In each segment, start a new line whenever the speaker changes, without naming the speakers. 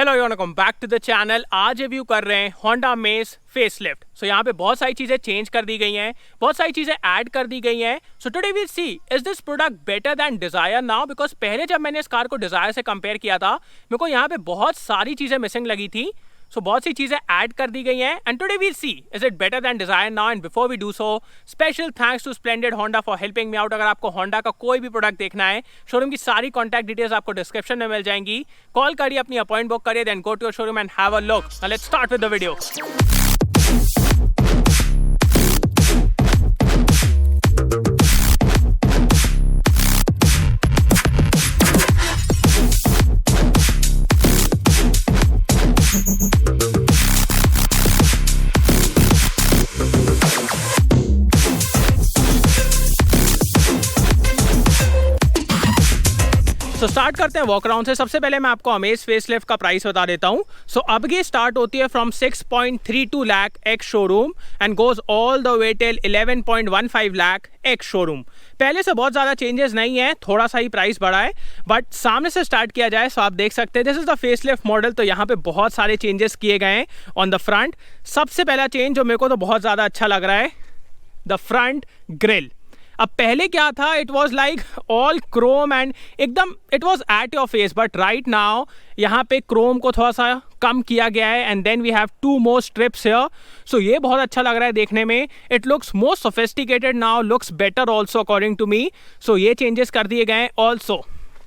Hello welcome back to the channel. आज review कर रहे हैं Honda Amaze फेसलिफ्ट। सो यहाँ पे बहुत सारी चीज़ें चेंज कर दी गई हैं, बहुत सारी चीज़ें ऐड कर दी गई हैं। So today we see is this product better than Dzire now, because पहले जब मैंने इस कार को डिज़ायर से कंपेयर किया था मेरे को यहाँ पे बहुत सारी चीज़ें मिसिंग लगी थी। सो बहुत सी चीज़ें ऐड कर दी गई हैं and today we see is it better than Dzire now. And before we do so, special thanks to splendid Honda for helping me out. अगर आपको होंडा का कोई भी प्रोडक्ट देखना है, शोरूम की सारी कॉन्टैक्ट डिटेल्स आपको डिस्क्रिप्शन में मिल जाएंगी। कॉल करिए, अपनी अपॉइंट बुक करिए, then go to your showroom and have a look. Let's start with the video. तो स्टार्ट करते हैं वॉक अराउंड से। सबसे पहले मैं आपको अमेज फेसलिफ्ट का प्राइस बता देता हूं। सो अब ये स्टार्ट होती है from 6.32 lakh ex showroom and goes all the way till 11.15 lakh ex showroom. पहले से बहुत ज़्यादा चेंजेस नहीं है, थोड़ा सा ही प्राइस बढ़ा है, बट सामने से स्टार्ट किया जाए तो आप देख सकते हैं this is the facelift model. तो यहाँ पे बहुत सारे चेंजेस किए गए हैं ऑन द फ्रंट। सबसे पहला चेंज जो मेरे को तो बहुत ज़्यादा अच्छा लग रहा है, द फ्रंट ग्रिल। अब पहले क्या था, it was like all chrome and एकदम it was at your face, but right now यहाँ पे क्रोम को थोड़ा सा कम किया गया है and then we have 2 more strips here। So ये बहुत अच्छा लग रहा है देखने में। It looks more sophisticated now, looks better also according to me. So ये चेंजेस कर दिए गए हैं। ऑल्सो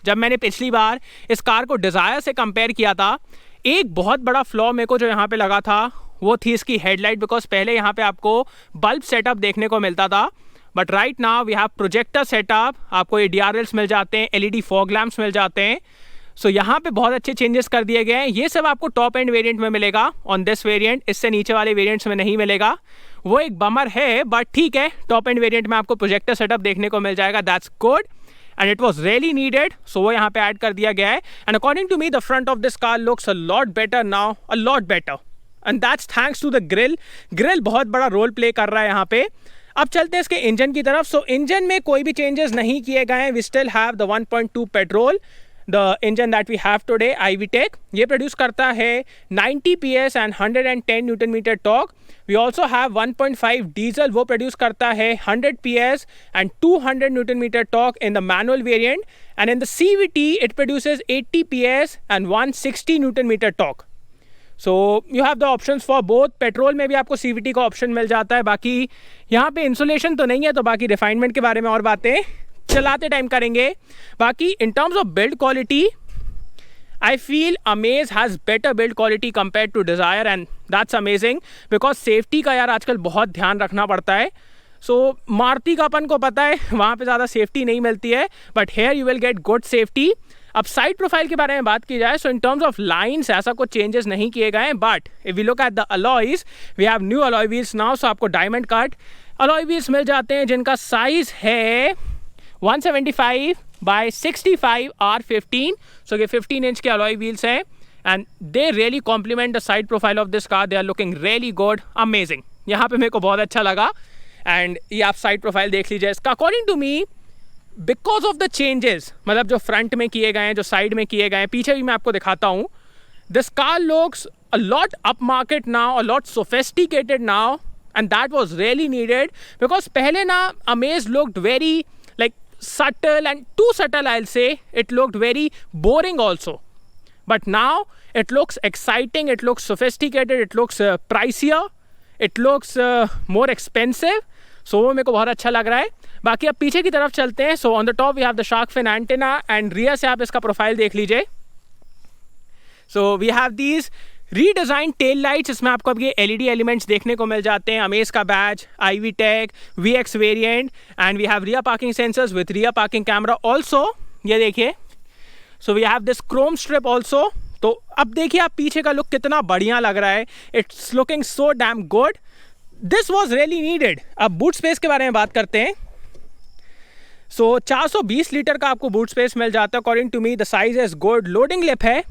जब मैंने पिछली बार इस कार को डिज़ायर से कंपेयर किया था, एक बहुत बड़ा फ्लॉ मेरे को जो यहाँ पे लगा था वो थी इसकी हेडलाइट, बिकॉज पहले यहाँ पे आपको बल्ब सेटअप देखने को मिलता था, but right now we have projector setup. आपको ये DRLs मिल जाते हैं, LED फॉग लैम्प्स मिल जाते हैं। सो यहाँ पे बहुत अच्छे चेंजेस कर दिए गए हैं। ये सब आपको टॉप एंड वेरिएंट में मिलेगा ऑन दिस वेरिएंट, इससे नीचे वाले वेरिएंट्स में नहीं मिलेगा। वो एक बमर है, बट ठीक है, टॉप एंड वेरिएंट में आपको प्रोजेक्टर सेटअप देखने को मिल जाएगा। That's good and it was really needed. So वो यहाँ पे ऐड कर दिया गया है and according to me the front of this car looks a lot better now, a lot better, and that's thanks to the grill. Grill बहुत बड़ा role play कर रहा है यहाँ पे। अब चलते हैं इसके इंजन की तरफ। सो इंजन में कोई भी चेंजेस नहीं किए गए हैं। We still have the 1.2 petrol, the engine that we have today, IVTEC। ये प्रोड्यूस करता है 90 PS and 110 newton metre torque. We also have 1.5 diesel, वो प्रोड्यूस करता है 100 PS and 200 newton metre torque in the manual variant, and in the CVT it produces 80 PS and 160 newton metre torque. So you have the options for both. Petrol में भी आपको CVT का option मिल जाता है। बाकी यहाँ पे इंसुलेशन तो नहीं है, तो बाकी रिफाइनमेंट के बारे में और बातें चलाते टाइम करेंगे। बाकी in terms of build quality, I feel Amaze has better build quality compare to Dzire and that's amazing, because safety का यार आजकल बहुत ध्यान रखना पड़ता है। सो मारुति का अपन को पता है वहाँ पे ज़्यादा सेफ्टी नहीं मिलती है, but here you will get good safety. अब साइड प्रोफाइल के बारे में बात की जाए, so in terms of lines ऐसा कुछ चेंजेस नहीं किए गए हैं, but if we look at the alloys, we have new alloy wheels now. So आपको डायमंड कट अलॉय व्हील्स मिल जाते हैं जिनका साइज है 175 by 65 R15। सो ये 15 इंच के अलॉय व्हील्स हैं and they really complement the side profile of this car. They are looking really good, amazing. यहाँ पे मेरे को बहुत अच्छा लगा एंड ये आप साइड प्रोफाइल देख लीजिए इसका। According to me, because of the changes, मतलब जो फ्रंट में किए गए हैं, जो साइड में किए गए हैं, पीछे भी मैं आपको दिखाता हूँ, this car looks a lot up market now, a lot sophisticated now, and that was really needed. Because पहले ना amaze looked very like subtle and too subtle, I'll say. It looked very boring also, but now it looks exciting, it looks sophisticated, it looks pricier, it looks more expensive. So वो मेरे को बहुत अच्छा लग रहा है। बाकी अब पीछे की तरफ चलते हैं। So on the top we have the shark fin antenna and rear से आप इसका प्रोफाइल देख लीजिए। So we have these redesign tail lights, इसमें आपको अब ये LED एलिमेंट्स देखने को मिल जाते हैं। अमेज का badge, IVTEC VX variant, and we have rear parking sensors with rear parking camera also. ये देखिए, so we have this chrome strip also. तो अब देखिए आप पीछे का लुक कितना बढ़िया लग रहा है। It's looking so damn good, this was really needed. अब बूट स्पेस के बारे में बात करते हैं। सो 420 लीटर का आपको बूट स्पेस मिल जाता है। According to me the size is good. Loading lip है,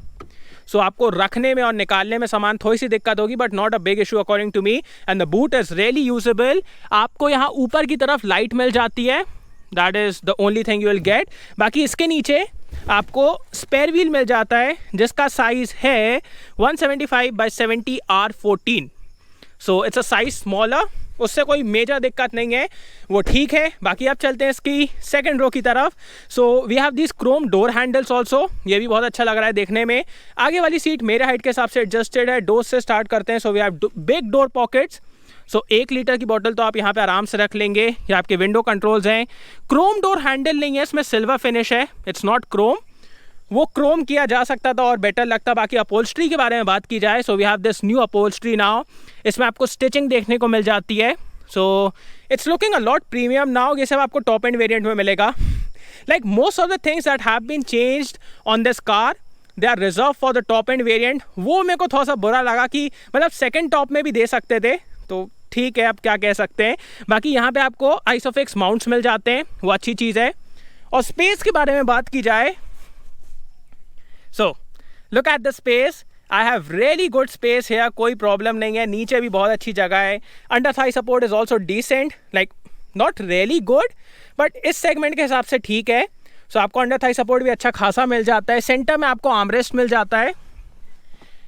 सो आपको रखने में और निकालने में सामान थोड़ी सी दिक्कत होगी, but not a big issue according to me, and the boot is really usable. आपको यहाँ ऊपर की तरफ लाइट मिल जाती है, that is the only thing you will get. बाकी इसके नीचे आपको स्पेयर व्हील मिल जाता है जिसका साइज़ है 175/70 R14। So it's a size smaller, उससे कोई मेजर दिक्कत नहीं है, वो ठीक है। बाकी अब चलते हैं इसकी सेकंड रो की तरफ। So we have this chrome door handles also, ये भी बहुत अच्छा लग रहा है देखने में। आगे वाली सीट मेरे हाइट के हिसाब से एडजस्टेड है। डोर से स्टार्ट करते हैं। So we have big door pockets. So 1 litre की बॉटल तो आप यहाँ पे आराम से रख लेंगे। ये आपके विंडो कंट्रोल्स हैं। क्रोम डोर हैंडल नहीं है, इसमें सिल्वर फिनिश है, इट्स नॉट क्रोम। वो क्रोम किया जा सकता था और बेटर लगता। बाकी अपहोल्स्ट्री के बारे में बात की जाए, so we have this new upholstery now. इसमें आपको स्टिचिंग देखने को मिल जाती है। So it's looking a lot premium now. ये सब आपको टॉप एंड वेरिएंट में मिलेगा। Like most of the things that have been changed on this car, they are reserved for the top end variant. वो मेरे को थोड़ा सा बुरा लगा कि मतलब सेकेंड टॉप में भी दे सकते थे, तो ठीक है, अब क्या कह सकते हैं। बाकी यहाँ पे आपको आइसोफिक्स माउंट्स मिल जाते हैं, वो अच्छी चीज़ है। और स्पेस के बारे में बात की जाए, so look at the space. I have really good space here, कोई प्रॉब्लम नहीं है। नीचे भी बहुत अच्छी जगह है। Under thigh support is also decent, like not really good but इस सेगमेंट के हिसाब से ठीक है। सो आपको अंडर थाई सपोर्ट भी अच्छा खासा मिल जाता है। सेंटर में आपको आर्मरेस्ट मिल जाता है।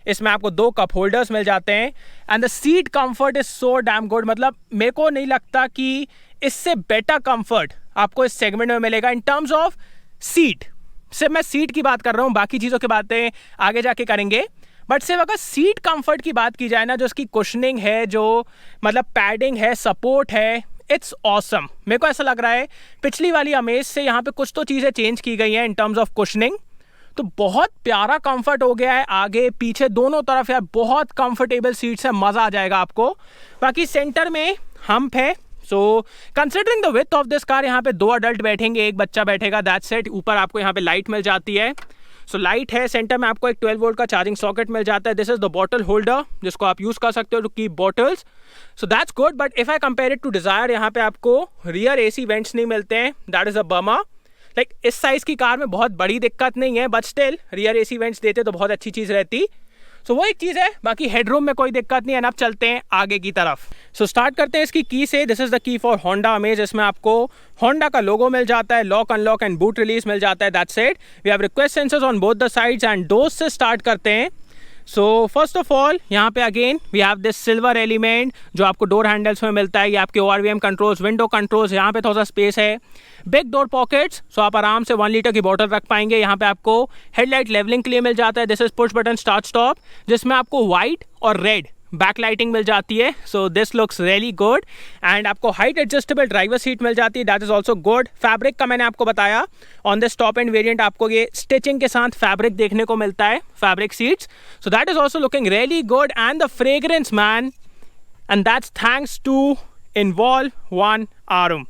इसमें आपको 2 कप होल्डर्स मिल जाते हैं। And the seat comfort is so damn good. मतलब मेरे को नहीं लगता कि इससे बेटर कंफर्ट आपको इस सेगमेंट में मिलेगा इन टर्म्स ऑफ सीट। सिर्फ मैं सीट की बात कर रहा हूँ, बाकी चीज़ों की बातें आगे जाके करेंगे। बट सिर्फ अगर सीट कंफर्ट की बात की जाए ना, जो उसकी कुशनिंग है, जो मतलब पैडिंग है, सपोर्ट है, इट्स ऑसम। मेरे को ऐसा लग रहा है पिछली वाली अमेज से यहाँ पे कुछ तो चीज़ें चेंज की गई हैं इन टर्म्स ऑफ कुशनिंग। तो बहुत प्यारा कंफर्ट हो गया है। आगे पीछे दोनों तरफ यार बहुत कंफर्टेबल सीट्स है, मज़ा आ जाएगा आपको। बाकी सेंटर में हम्प है। So considering the width of this car, यहाँ पे 2 अडल्ट बैठेंगे, 1 बच्चा बैठेगा, दैट्स इट। ऊपर आपको यहाँ पे लाइट मिल जाती है। सो लाइट है। सेंटर में आपको एक 12 वोल्ट का चार्जिंग सॉकेट मिल जाता है। This is the bottle holder जिसको आप यूज़ कर सकते हो to keep bottles. So that's good. But if I compare it to Dzire, यहाँ पे आपको रियर AC वेंट्स नहीं मिलते हैं, that is a bummer. Like इस साइज़ की कार में बहुत बड़ी दिक्कत नहीं है, but still rear AC vents देते तो बहुत अच्छी चीज़ रहती। सो वो एक चीज़ है। बाकी हेडरूम में कोई दिक्कत नहीं है। अब चलते हैं आगे की तरफ। सो स्टार्ट करते हैं इसकी की से। This is the key for Honda Amaze. इसमें आपको होंडा का लोगो मिल जाता है, lock unlock and boot release मिल जाता है, that's it. We have request sensors on both the sides and doors से स्टार्ट करते हैं। सो फर्स्ट ऑफ ऑल यहाँ पे again we have this silver element जो आपको डोर हैंडल्स में मिलता है। ये आपके ORVM कंट्रोल्स, विंडो कंट्रोल्स, यहाँ पे थोड़ा सा स्पेस है। बिग डोर पॉकेट्स, सो आप आराम से 1 लीटर की बॉटल रख पाएंगे। यहाँ पे आपको हेडलाइट लेवलिंग के लिए मिल जाता है। This is push button start stop, जिसमें आपको वाइट और रेड बैक लाइटिंग मिल जाती है। So this looks really good. And आपको हाइट एडजस्टेबल ड्राइवर सीट मिल जाती है, that is also good. Fabric का मैंने आपको बताया, on this top end variant आपको ये स्टिचिंग के साथ फैब्रिक देखने को मिलता है, fabric seats. So that is also looking really good. And the fragrance man, and that's thanks to Envolve One Arum.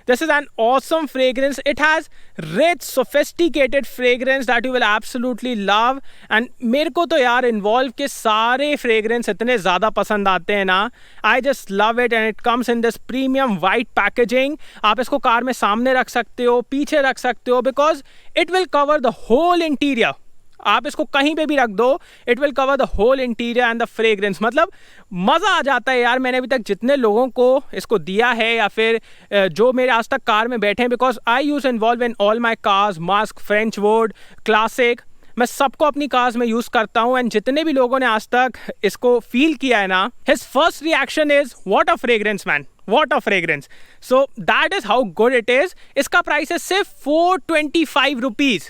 This is an awesome fragrance. It has rich, sophisticated fragrance that you will absolutely love. And मेरे को तो यार Envolve के सारे fragrance इतने ज़्यादा पसंद आते हैं ना. I just love it and it comes in this premium white packaging. आप इसको कार में सामने रख सकते हो, पीछे रख सकते हो, because it will cover the whole interior. आप इसको कहीं पे भी रख दो, it will cover the whole interior and the fragrance. मतलब मज़ा आ जाता है यार. मैंने अभी तक जितने लोगों को इसको दिया है या फिर जो मेरे आज तक कार में बैठे हैं, because I use involve in all my cars, mask, French would, classic, मैं सबको अपनी कार्स में यूज़ करता हूँ. एंड जितने भी लोगों ने आज तक इसको फील किया है ना, his first reaction is what a fragrance man, what a fragrance. So that is how good it is. इसका प्राइस है सिर्फ 425 rupees.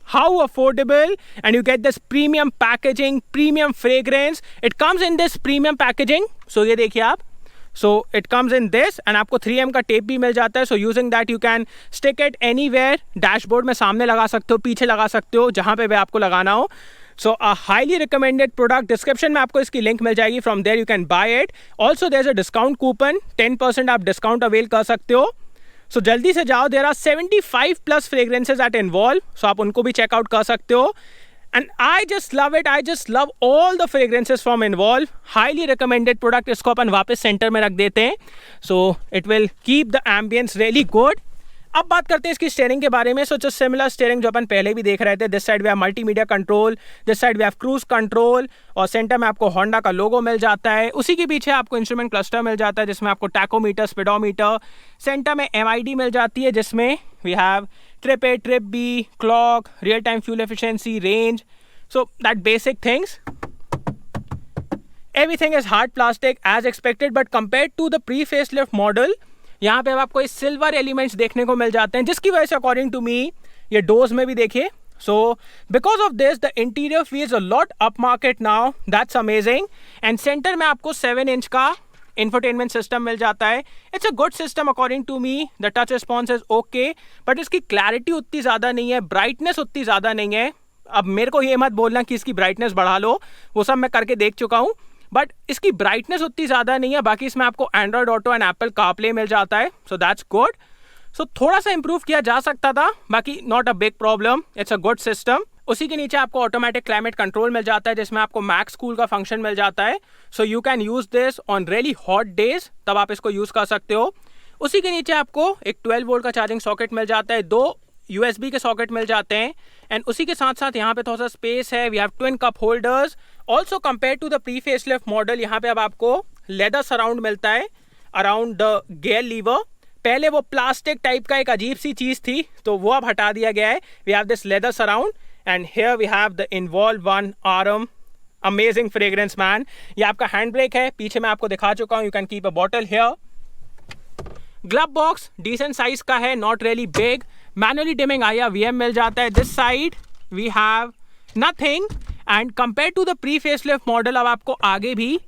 How affordable, and you get this premium packaging, premium fragrance. It comes in this premium packaging. So ये देखिए आप. So it comes in this and आपको 3M का tape भी मिल जाता है. So using that you can stick it anywhere. Dashboard में सामने लगा सकते हो, पीछे लगा सकते हो, जहाँ पे भी आपको लगाना हो. So a highly recommended product. Description में आपको इसकी लिंक मिल जाएगी. From there you can buy it. Also there's a discount coupon. 10% आप डिस्काउंट अवेल कर सकते हो. सो जल्दी से जाओ. There are 75 plus fragrances at Involve. So आप उनको भी चेकआउट कर सकते हो. And I just love it. I just love all the fragrances from Involve. Highly recommended product. इसको अपन वापस सेंटर में रख देते हैं. So it will keep the ambience really good. अब बात करते हैं इसकी स्टीयरिंग के बारे में। सो जस्ट सिमिलर स्टीयरिंग जो अपन पहले भी देख रहे थे। This side we have multimedia control, this side we have cruise control, और सेंटर में आपको होंडा का लोगो मिल जाता है। उसी के पीछे आपको इंस्ट्रूमेंट क्लस्टर मिल जाता है जिसमें आपको टैकोमीटर, स्पीडोमीटर, सेंटर में MID मिल जाती है जिसमें we have trip A, trip B, clock, real time fuel efficiency, range, so that basic things. Everything is hard plastic as expected, but compared to the pre-facelift model, यहाँ पे अब आपको इस सिल्वर एलिमेंट्स देखने को मिल जाते हैं जिसकी वजह से अकॉर्डिंग टू मी ये डोर्स में भी देखिए। So because of this the interior feels a lot up market now, that's amazing. And centre में आपको 7 इंच का इंफोटेनमेंट सिस्टम मिल जाता है। It's a good system according to me. The touch response is okay, but इसकी clarity उतनी ज़्यादा नहीं है, ब्राइटनेस उतनी ज़्यादा नहीं है। अब मेरे को ये मत बोलना कि इसकी ब्राइटनेस बढ़ा लो, वो सब मैं करके देख चुका हूँ, बट इसकी ब्राइटनेस उतनी ज़्यादा नहीं है। बाकी इसमें आपको Android Auto and Apple CarPlay मिल जाता है, सो दैट्स गुड। सो थोड़ा सा इंप्रूव किया जा सकता था, बाकी not a big problem, it's a good system. उसी के नीचे आपको ऑटोमेटिक क्लाइमेट कंट्रोल मिल जाता है जिसमें आपको मैक्स कूल का फंक्शन मिल जाता है। So you can use this on really hot days, तब आप इसको यूज़ कर सकते हो। उसी के नीचे आपको एक 12 वोल्ट का चार्जिंग सॉकेट मिल जाता है, 2 USB के सॉकेट मिल जाते हैं, एंड उसी के साथ साथ यहाँ पे थोड़ा सा स्पेस है। We have twin cup holders. Also compare to the pre facelift model, यहाँ पे अब आपको लेदर सराउंड मिलता है अराउंड द गियर लीवर। पहले वो प्लास्टिक टाइप का एक अजीब सी चीज़ थी, तो वो अब हटा दिया गया है। We have this leather surround, and here we have the Envolve one Arum, amazing fragrance man. ये आपका हैंड ब्रेक है, पीछे मैं आपको दिखा चुका हूँ, you can keep a bottle here. Glove box decent size का है, not really big. Manually dimming IR-VM मिल जाता है। This side we have nothing, and compare to the pre facelift model अब आपको आगे भी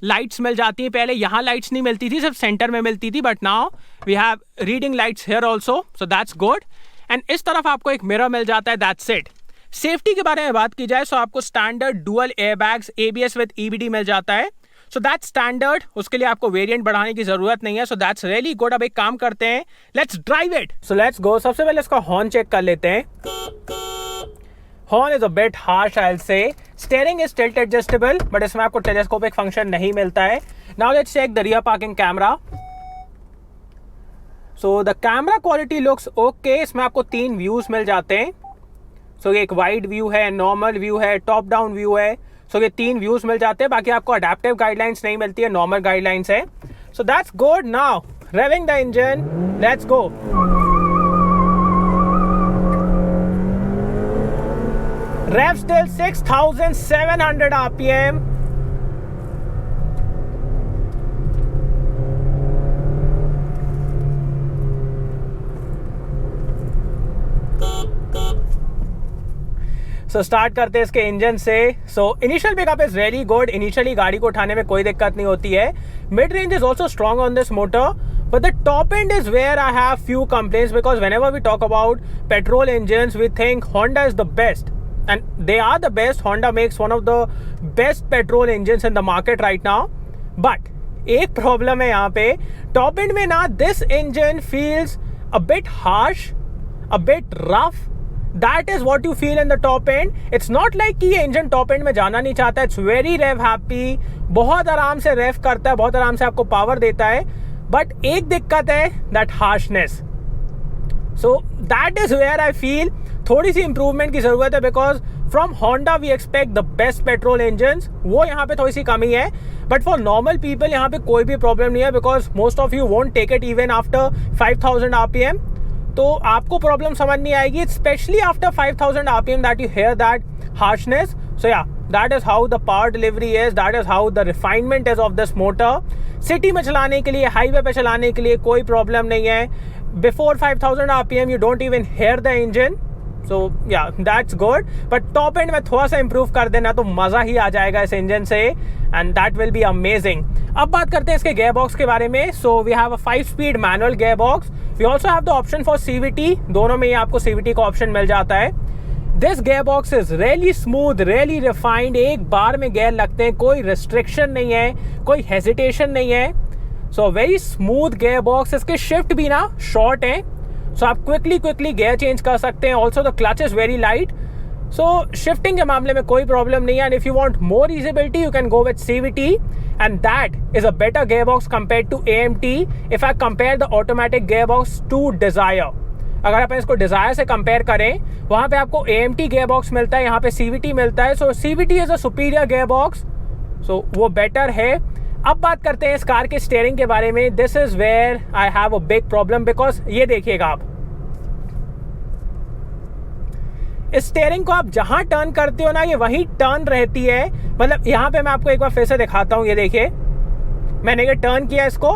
लाइट्स मिल जाती हैं। पहले यहाँ लाइट्स नहीं मिलती थी, सिर्फ सेंटर में मिलती थी, but now we have reading lights here also, so that's good. And इस तरफ आपको एक मिरर मिल जाता है, दैट्स इट। सेफ्टी के बारे में बात की जाए, सो आपको standard dual airbags, ABS with EBD मिल जाता है, सो दैट्स स्टैंडर्ड। उसके लिए आपको वेरिएंट बढ़ाने की जरूरत नहीं है, सो दैट्स रियली गुड। अब एक काम करते हैं, let's drive it. So let's go. सबसे पहले इसका हॉर्न चेक कर लेते हैं। Horn is a bit harsh, I will say. Steering is tilt adjustable, but इसमें आपको टेलीस्कोपिक फंक्शन नहीं मिलता है। Now let's check the rear parking camera. So the camera quality looks okay. इसमें आपको 3 व्यूज मिल जाते हैं। सो एक वाइड व्यू है, नॉर्मल व्यू है, टॉप डाउन व्यू है। सो ये 3 व्यूज मिल जाते हैं। बाकी आपको अडेप्टिव गाइडलाइंस नहीं मिलती है, नॉर्मल गाइडलाइंस है। So that's good. Now revving the engine, let's go. Rev still 6700 RPM। So start करते हैं इसके इंजन से। So initial pickup is really good. Initially गाड़ी को उठाने में कोई दिक्कत नहीं होती है। Mid range is also strong on this motor, but the top end is where I have few complaints, because whenever we talk about petrol engines, we think Honda is the best, and they are the best. Honda makes one of the best petrol engines in the market right now, but एक problem है यहाँ पे top end में ना, this engine feels a bit harsh, a bit rough. That is what you feel in the top end. It's not like कि ये engine top end में जाना नहीं चाहता है। It's very rev happy, बहुत आराम से रेव करता है, बहुत आराम से आपको पावर देता है, बट एक दिक्कत है, that harshness. So that is where I feel थोड़ी सी इंप्रूवमेंट की जरूरत है, because from Honda we expect the best petrol engines, वो यहाँ पे थोड़ी सी कमी है। बट फॉर नॉर्मल पीपल यहाँ पे कोई भी प्रॉब्लम नहीं है, because most of you won't take it even after 5000 RPM, तो आपको प्रॉब्लम समझ नहीं आएगी, specially after 5000 RPM that you hear that harshness. So yeah that is how the power delivery is, that is how the refinement is of this motor. City में चलाने के लिए, highway पे चलाने के लिए कोई प्रॉब्लम नहीं है. Before 5000 RPM you don't even hear the engine. So yeah that's good. But top end में थोड़ा सा इंप्रूव कर देना तो मज़ा ही आ जाएगा इस इंजन से, and that will be amazing. अब बात करते हैं इसके गेयर बॉक्स के बारे में. So we have a 5-speed manual gear box. We also have the option for CVT. दोनों में ही आपको CVT का ऑप्शन मिल जाता है. This gear box is really smooth, really refined. एक बार में गेयर लगते हैं, कोई रिस्ट्रिक्शन नहीं है, कोई हेजिटेशन नहीं है. So very smooth gear box. इसके शिफ्ट भी ना शॉर्ट हैं, सो आप क्विकली गेयर चेंज कर सकते हैं. Also the clutch is very light, so shifting के मामले में कोई प्रॉब्लम नहीं है. And if you want more easibility you can go with CVT. and that is a better gearbox compared to AMT if I compare the automatic gearbox to Dzire. अगर अपन इसको Dzire से compare करें, वहाँ पे आपको AMT gearbox मिलता है, यहाँ पे CVT मिलता है. सो CVT is a superior gearbox, सो वो बेटर है. अब बात करते हैं इस कार के स्टीयरिंग के बारे में. This is where I have a big problem, because ये देखिएगा आप, इस स्टीयरिंग को आप जहां टर्न करते हो ना, ये वहीं टर्न रहती है. मतलब यहाँ पे मैं आपको एक बार फिर से दिखाता हूँ. ये देखिए, मैंने ये टर्न किया इसको,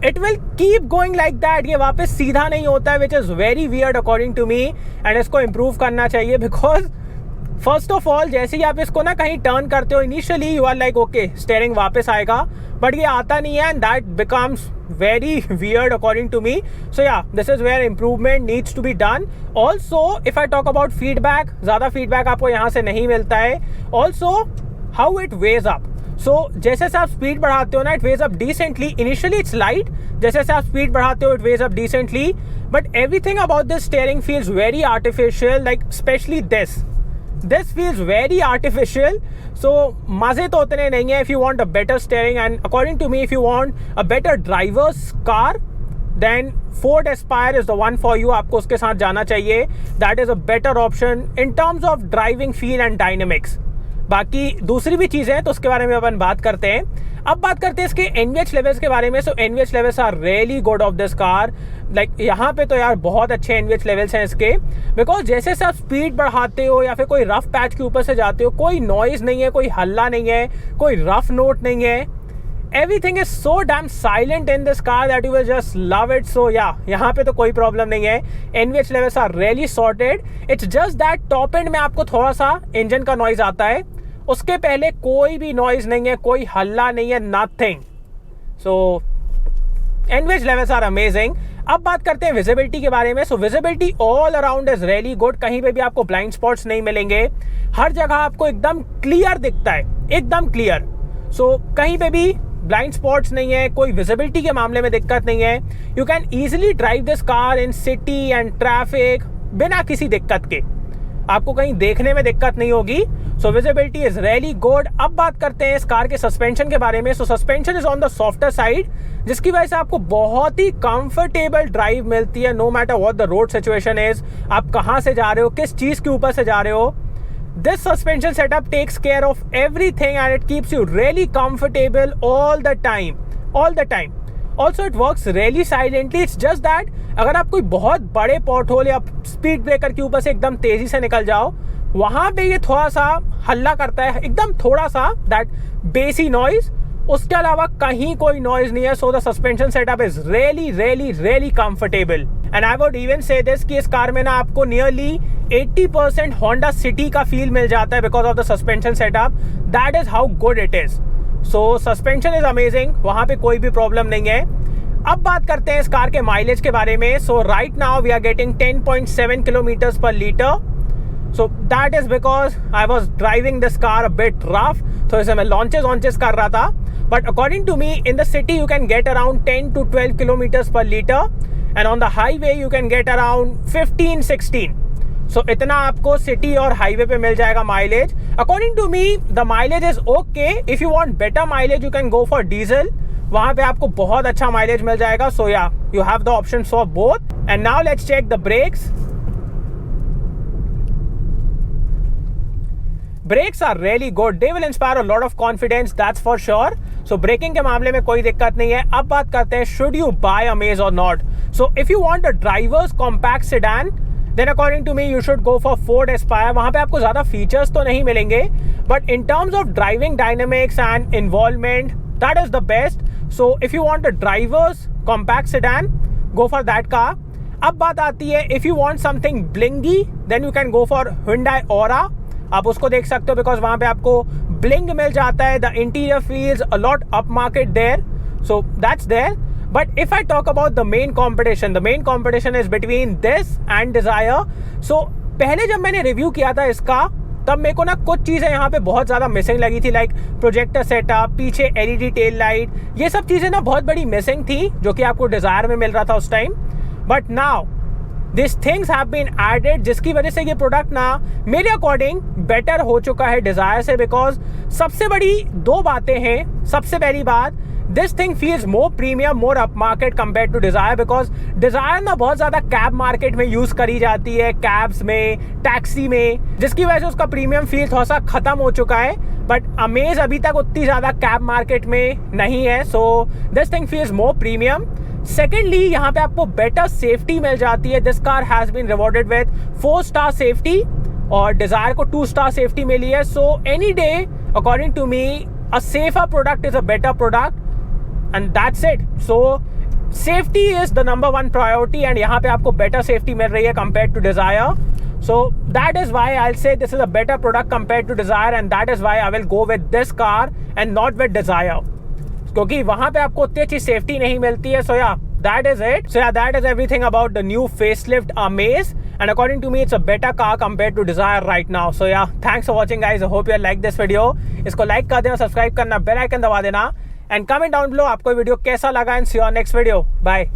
it will keep going like that. ये वापस सीधा नहीं होता है, which is very weird according to me, and इसको इम्प्रूव करना चाहिए. बिकॉज फर्स्ट ऑफ ऑल, जैसे ही आप इसको ना कहीं टर्न करते हो, initially you are like okay steering वापस आएगा, बट ये आता नहीं है, and that becomes very weird according to me. So yeah, this is where improvement needs to be done. Also, if I talk about feedback, ज़्यादा feedback आपको यहाँ से नहीं मिलता है. Also, how it weighs up. So जैसे से आप स्पीड बढ़ाते हो ना, it weighs up decently. Initially it's light. जैसे से आप स्पीड बढ़ाते हो, it weighs up decently. But everything about this steering feels very artificial. Like especially this feels very artificial. So मजे तो उतने नहीं है. If you want a better steering, and according to me, if you want a better driver's car, then Ford Aspire is the one for you. आपको उसके साथ जाना चाहिए. That is a better option in terms of driving feel and dynamics. बाकी दूसरी भी चीज़ें हैं, तो उसके बारे में अपन बात करते हैं. अब बात करते हैं इसके NVH लेवल्स के बारे में. So NVH levels are really good of this car. Like यहाँ पे तो यार बहुत अच्छे NVH लेवल्स हैं इसके, बिकॉज जैसे से आप स्पीड बढ़ाते हो या फिर कोई रफ पैच के ऊपर से जाते हो, कोई नॉइज नहीं है, कोई हल्ला नहीं है, कोई रफ नोट नहीं है. Everything is so damn silent in this car that you will just love it. So yeah यहाँ पे तो कोई प्रॉब्लम नहीं है. NVH levels are really sorted. It's just that top end में आपको थोड़ा सा इंजन का नॉइज आता है, उसके पहले कोई भी नॉइज नहीं है, कोई हल्ला नहीं है, nothing. So NVH levels are amazing. अब बात करते हैं विजिबिलिटी के बारे में. So visibility all around is really good. कहीं पे भी आपको ब्लाइंड स्पॉट्स नहीं मिलेंगे. हर जगह आपको एकदम क्लियर दिखता है, एकदम क्लियर. सो कहीं पे भी ब्लाइंड स्पॉट्स नहीं है, कोई विजिबिलिटी के मामले में दिक्कत नहीं है. You can easily drive this car in city and traffic बिना किसी दिक्कत के. आपको कहीं देखने में दिक्कत नहीं होगी. सो विजिबिलिटी इज रियली गुड. अब बात करते हैं इस कार के सस्पेंशन के बारे में. So suspension is on the softer side, जिसकी वजह से आपको बहुत ही कंफर्टेबल ड्राइव मिलती है, no matter what the road situation is. आप कहाँ से जा रहे हो, किस चीज के ऊपर से जा रहे हो. This suspension setup takes care of everything and it keeps you really comfortable all the time. Also it works really silently. It's just that अगर आप कोई बहुत बड़े पॉट होल या स्पीड ब्रेकर के ऊपर से एकदम तेजी से निकल जाओ, वहां पे ये थोड़ा सा हल्ला करता है, एकदम थोड़ा सा, दैट बेसी नॉइज. उसके अलावा कहीं कोई नॉइज नहीं है. So the suspension setup is really really really comfortable. And I would even से दिस कि इस कार में ना आपको नियरली 80% होंडा सिटी का फील मिल जाता है because of the suspension setup. That is how good it is. So suspension is amazing, वहां पे कोई भी प्रॉब्लम नहीं है. अब बात करते हैं इस कार के माइलेज के बारे में. So right now we are getting 10.7 kilometres per litre. So that is because I was driving this car a bit rough. तो इसे मैं launches कर रहा था. But according to me, in the city you can get around 10 to 12 kilometers per liter, and on the highway you can get around 15-16. So इतना आपको city और highway पे मिल जाएगा mileage. According to me, the mileage is okay. If you want better mileage, you can go for diesel. वहाँ पे आपको बहुत अच्छा माइलेज मिल जाएगा. So yeah, you have the options for both. And now let's check the brakes. Brakes are really good. They will inspire a lot of confidence, that's for sure. So braking के मामले में कोई दिक्कत नहीं है. अब बात करते हैं should you buy a Amaze or not. So if you want a driver's compact sedan, then according to me you should go for Ford Aspire. वहाँ पे आपको ज़्यादा features तो नहीं मिलेंगे, but in terms of driving dynamics and involvement, that is the best. So if you want a driver's compact sedan, go for that car. अब बात आती है if you want something blingy, then you can go for Hyundai Aura. आप उसको देख सकते हो because वहाँ पे आपको ब्लिंग मिल जाता है. The interior feels a lot upmarket there. So that's there. But if I talk about the main competition is between this and Dzire. सो पहले जब मैंने रिव्यू किया था इसका, तब मेरे को ना कुछ चीज़ें यहाँ पे बहुत ज़्यादा मिसिंग लगी थी, लाइक प्रोजेक्टर सेटअप, पीछे LED टेल लाइट, ये सब चीज़ें ना बहुत बड़ी मिसिंग थी जो कि आपको डिजायर में मिल रहा था उस time. But now this things have been added, जिसकी वजह से ये प्रोडक्ट ना मेरे अकॉर्डिंग बेटर हो चुका है डिजायर से। बिकॉज सबसे बड़ी दो बातें हैं। सबसे पहली बात, this thing feels more premium, more upmarket compare to Dzire. Because Dzire ना बहुत ज्यादा कैब मार्केट में यूज करी जाती है, कैब्स में, टैक्सी में, जिसकी वजह से उसका प्रीमियम फील थोड़ा सा खत्म हो चुका है। बट अमेज अभी तक उतनी ज्यादा कैब मार्केट में नहीं है, so this thing feels more premium. Secondly, यहाँ पे आपको बेटर सेफ्टी मिल जाती है। This car has been rewarded with 4 star safety और डिजायर को 2 स्टार सेफ्टी मिली है। So any day according to me a safer product is a better product and that's it. So safety is the number 1 priority and यहाँ पे आपको better safety मिल रही है compare to Dzire. So that is why I'll say this is a better product compared to Dzire, and that is why I will go with this car and not with Dzire, क्योंकि वहां पे आपको उतनी अच्छी safety नहीं मिलती है। So yeah, that is it. So yeah, that is everything about the new facelift Amaze, and according to me it's a better car compared to Dzire right now. So yeah, thanks for watching guys. I hope you like this video. इसको like कर देना, subscribe करना, bell icon दबा देना and comment down below आपको video कैसा लगा। And see you on next video. Bye.